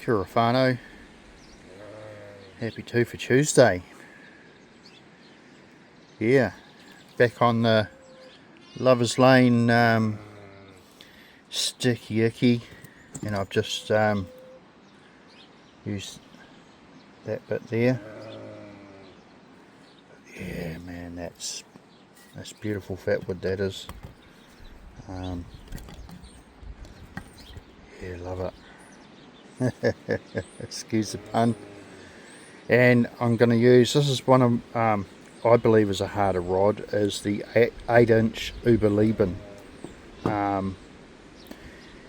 Kia ora whanau. Happy 2 for Tuesday. Yeah, back on the Lover's Lane sticky icky, and I've just used that bit there. Yeah, man, that's beautiful fatwood, that is. Yeah, love it. Excuse the pun. And I'm going to use, this is one of, I believe is a harder rod, is the 8-inch Uberleben. And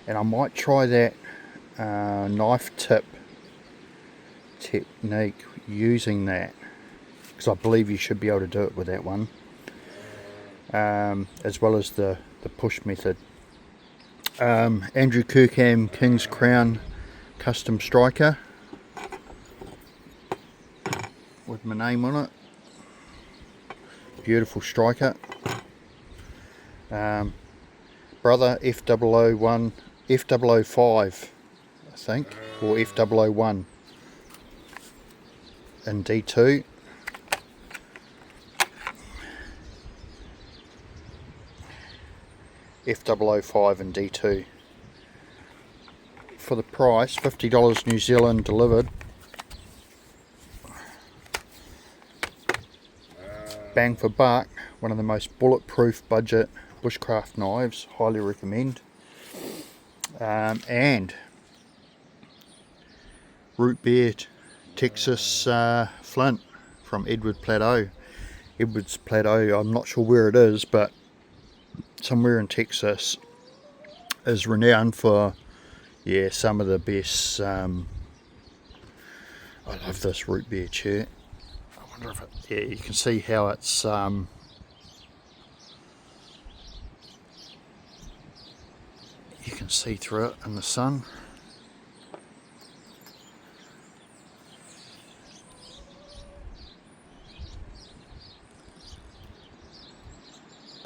I might try that knife tip technique using that, because I believe you should be able to do it with that one, as well as the push method. Andrew Kirkham King's Crown custom striker with my name on it. Beautiful striker. Brother F001, F005 I think, or F001 in D2. F005 and D2 for the price $50 New Zealand delivered. Bang for buck, one of the most bulletproof budget bushcraft knives, highly recommend. And Rootbeer Texas Flint from Edwards Plateau. I'm not sure where it is, but somewhere in Texas, is renowned for, yeah, some of the best. I love this Rootbeer Chert. I wonder if it, yeah, you can see how it's you can see through it in the sun.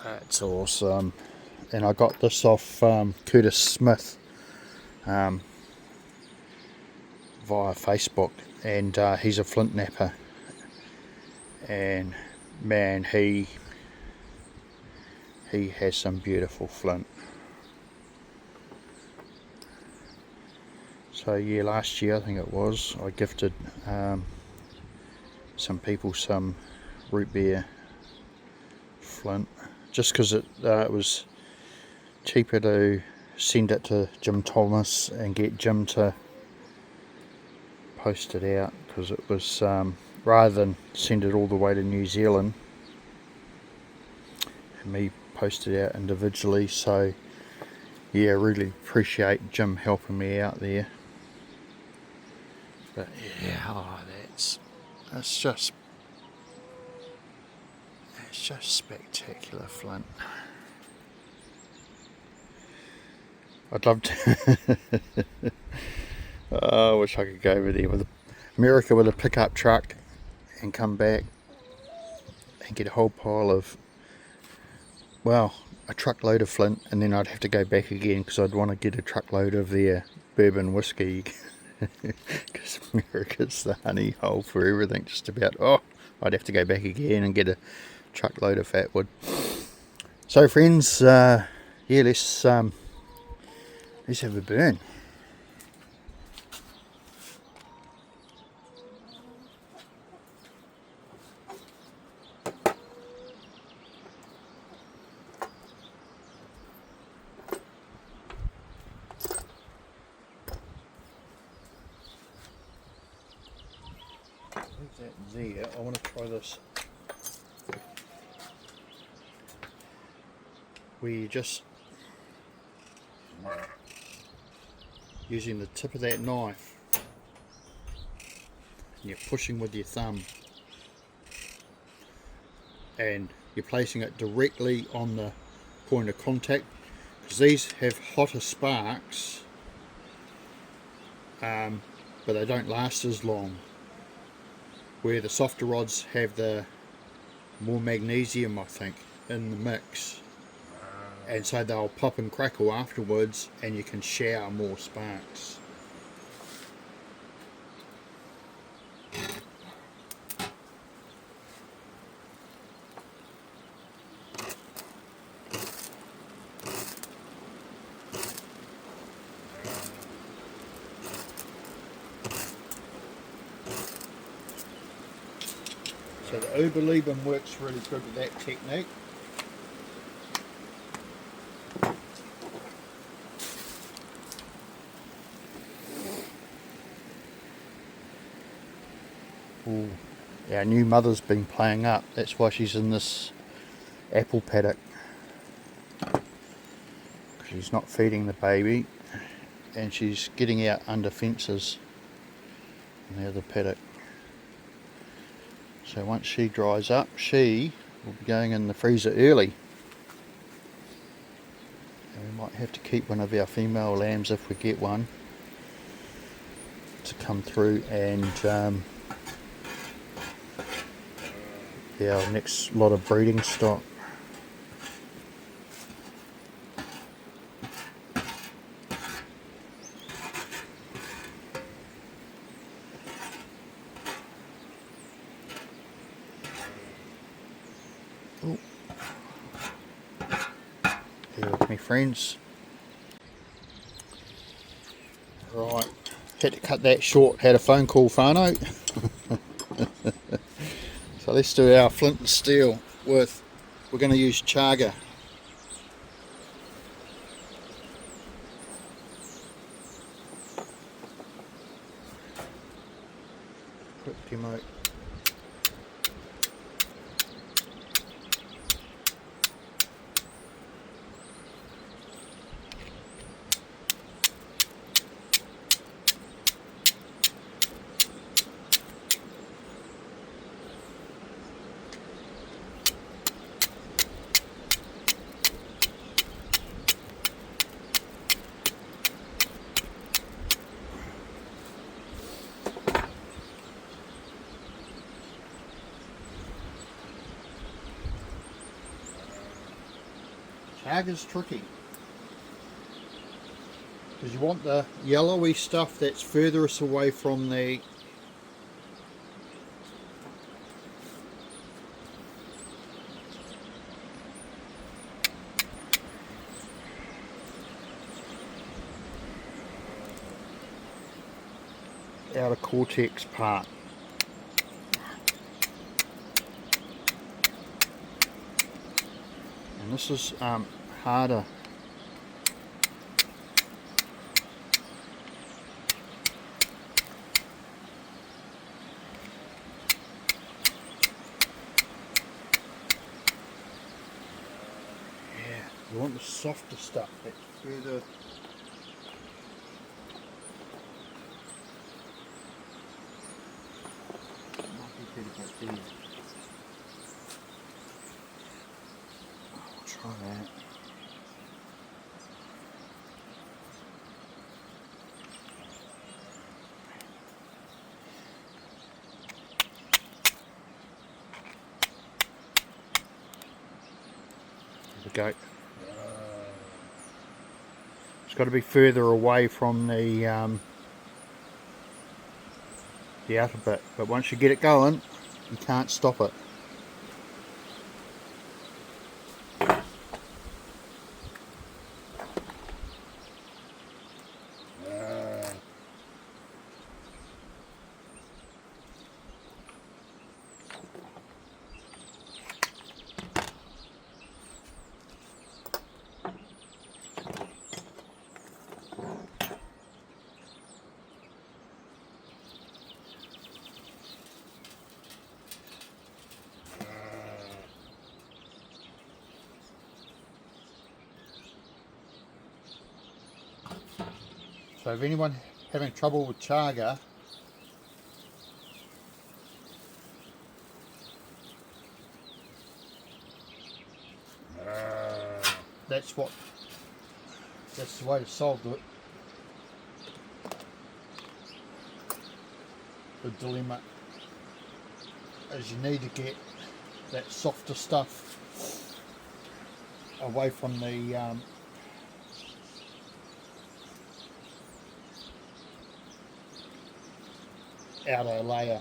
That's awesome. And I got this off Curtis Smith via Facebook, and he's a flint napper, and man, he has some beautiful flint. So yeah, last year I think it was, I gifted some people some Rootbeer flint, just because it was cheaper to send it to Jim Thomas and get Jim to post it out, because it was rather than send it all the way to New Zealand and me post it out individually. So yeah, really appreciate Jim helping me out there. But yeah, oh, it's just spectacular flint. I'd love to I wish I could go over there with America with a pickup truck and come back and get a whole pile of, well, a truckload of flint, and then I'd have to go back again because I'd want to get a truckload of their bourbon whiskey, because America's the honey hole for everything just about. Oh, I'd have to go back again and get a truckload of fatwood. So friends, yeah, let's have a burn. Leave that there. I want to try this where you just using the tip of that knife and you're pushing with your thumb, and you're placing it directly on the point of contact, because these have hotter sparks, but they don't last as long, where the softer rods have the more magnesium, I think, in the mix, and so they'll pop and crackle afterwards and you can shower more sparks. So the Uberleben works really good with that technique. Ooh, our new mother's been playing up. That's why she's in this apple paddock. She's not feeding the baby, and she's getting out under fences in the other paddock. So once she dries up, she will be going in the freezer early. And we might have to keep one of our female lambs if we get one to come through and be our next lot of breeding stock. Ooh. Bear with me, friends. Right, had to cut that short. Had a phone call, Whanau. So let's do our flint and steel with, we're going to use Chaga. Quick demo. Chaga's tricky because you want the yellowy stuff that's furthest away from the outer cortex part. And this is harder. Yeah, you want the softer stuff that's further. Might be better back there. I'll try that. There we go. It's got to be further away from the outer bit, but once you get it going, you can't stop it. So if anyone having trouble with Chaga, that's the way to solve it. The dilemma is you need to get that softer stuff away from the outer layer.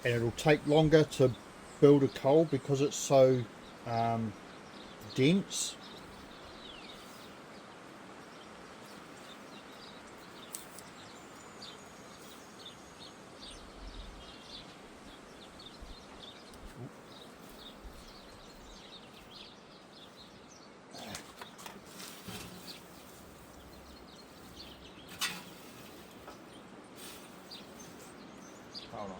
and it'll take longer to build a coal because it's so dense. Hold on.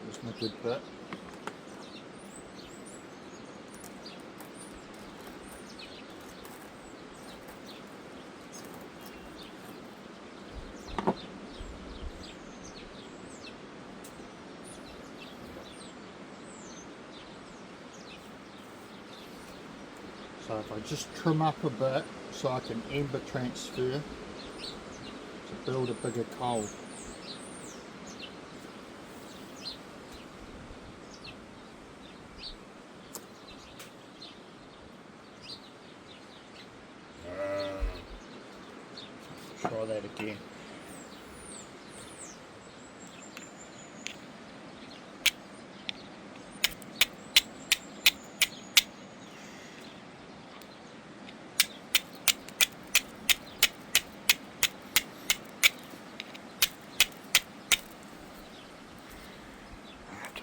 There's my good bit. So if I just trim up a bit so I can ember transfer to build a bigger coal. Try that again.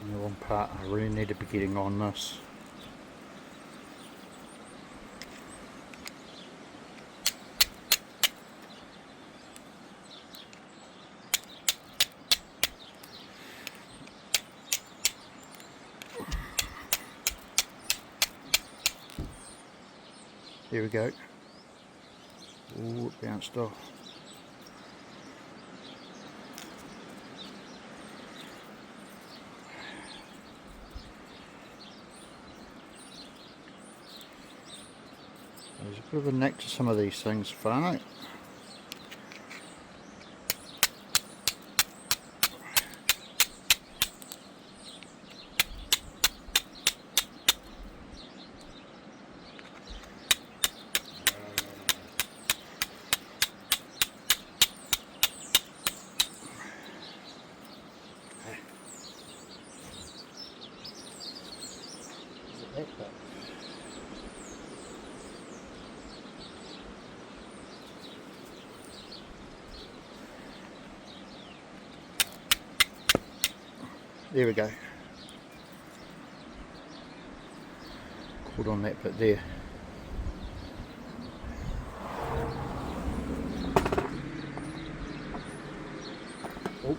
The wrong part. I really need to be getting on this. There we go. Oh, it bounced off. There's a bit of a neck to some of these things, Whanau. There we go. Caught on that bit there. Oh,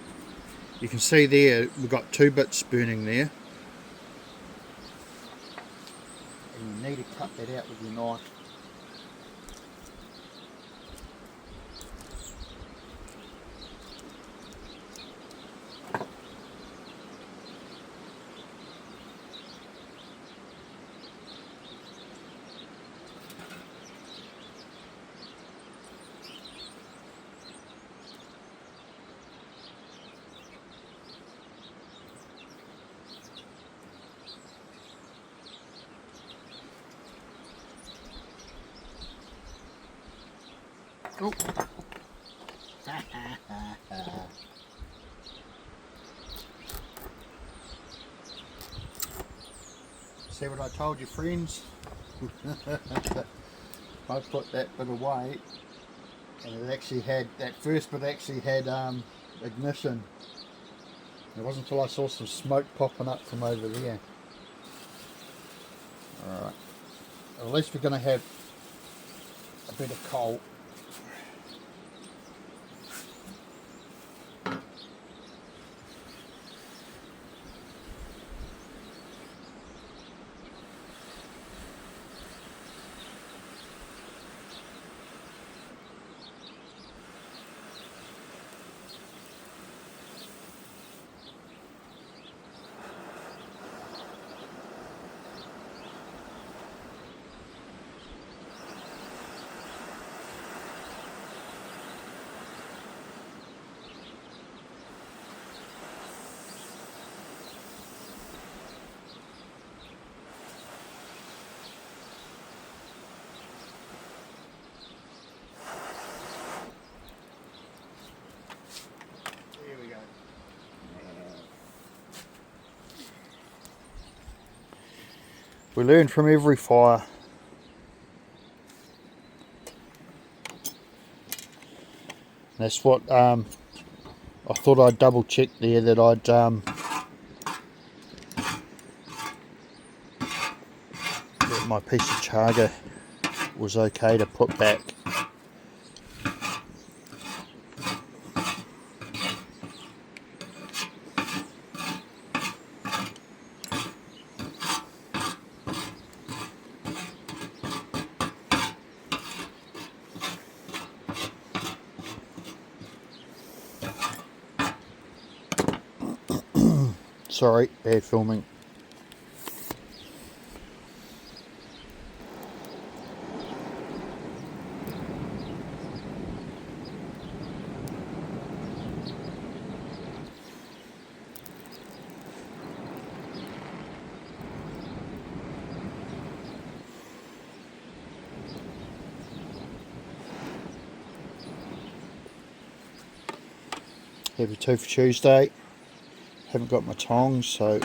you can see there we've got two bits burning there. And you need to cut that out with your knife. Oh. See what I told you, friends? I put that bit away and it actually had, that first bit actually had ignition. It wasn't until I saw some smoke popping up from over there. Alright, at least we're going to have a bit of coal. We learn from every fire. That's what I thought I'd double check there, that I'd that my piece of chaga was okay to put back. Sorry, bad filming. Happy Tooth Tuesday. Haven't got my tongs, so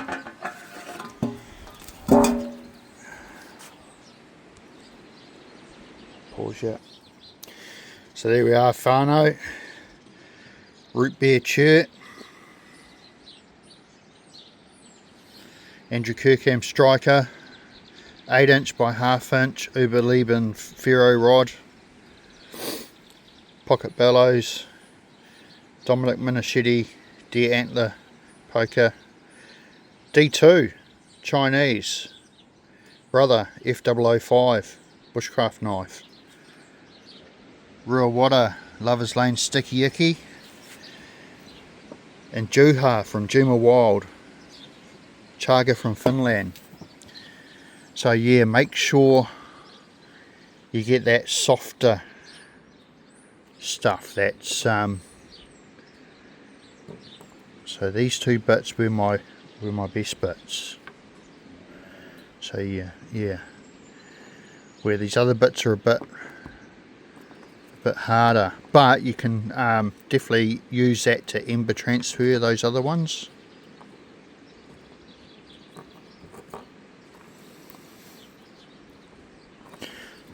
pause it. So there we are, Whanau, Rootbeer Chert, Andrew Kirkham striker, 8" by 1/2" Uberleben Ferro Rod, pocket Bellows, Dominic Minischetti, deer antler poker, D2 Chinese, brother F005 Bushcarft knife, Ruawhata Lover's Lane sticky icky, and Juha from Juma Wild, Chaga from Finland. So yeah, make sure you get that softer stuff. That's so these two bits were my best bits. So yeah, where these other bits are a bit harder, but you can definitely use that to ember transfer those other ones.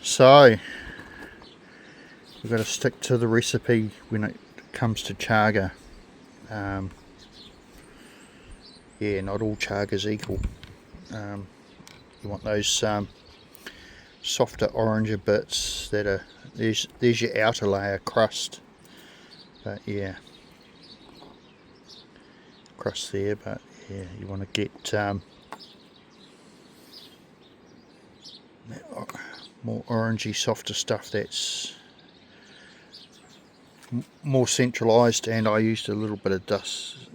So we've got to stick to the recipe when it comes to chaga. Yeah, not all chaga's equal. You want those softer oranger bits that are, there's your outer layer crust, but yeah, crust there, but yeah, you want to get more orangey, softer stuff that's more centralized, and I used a little bit of dust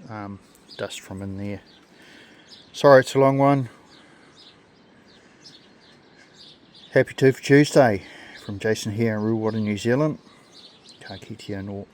from in there. Sorry it's a long one. Happy Tooth Tuesday from Jason here in Ruawhata, New Zealand. Ka kite anō.